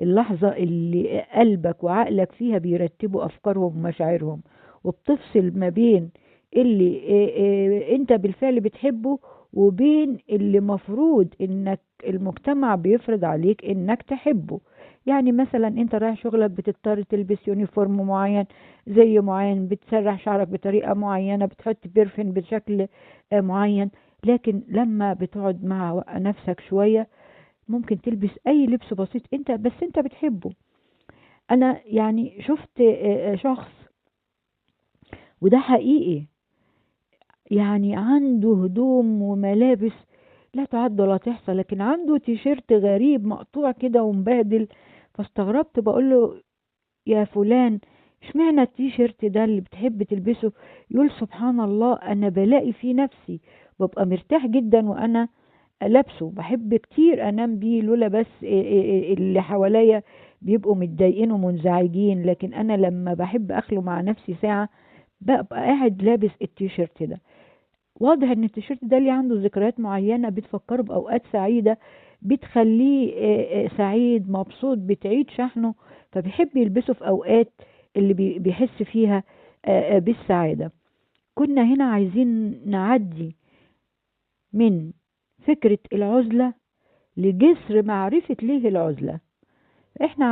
اللحظة اللي قلبك وعقلك فيها بيرتبوا أفكارهم ومشاعرهم، وبتفصل ما بين اللي انت بالفعل بتحبه وبين اللي مفروض انك المجتمع بيفرض عليك انك تحبه. يعني مثلا انت رايح شغلك بتضطر تلبس يونيفورم معين، زي معين، بتسرح شعرك بطريقة معينة، بتحط بيرفين بشكل معين. لكن لما بتقعد مع نفسك شوية ممكن تلبس اي لبس بسيط انت بس انت بتحبه. انا يعني شفت شخص، وده حقيقي، يعني عنده هدوم وملابس لا تعد ولا تحصى، لكن عنده تيشيرت غريب مقطوع كده ومبهدل. فاستغربت بقول له: يا فلان، اشمعنى التيشيرت ده اللي بتحب تلبسه؟ يقول: سبحان الله، انا بلاقي فيه نفسي، ببقى مرتاح جدا وانا لابسه، بحب كتير انام بيه، لولا بس اللي حواليا بيبقوا متضايقين ومنزعجين، لكن انا لما بحب اخلو مع نفسي ساعة ببقى قاعد لابس التيشيرت ده. واضح ان التيشيرت ده اللي عنده ذكريات معينة بتفكره بأوقات سعيدة، بتخليه سعيد مبسوط، بتعيد شحنه، فبيحب يلبسه في أوقات اللي بيحس فيها بالسعادة. كنا هنا عايزين نعدي من فكرة العزلة لجسر معرفة ليه العزلة. احنا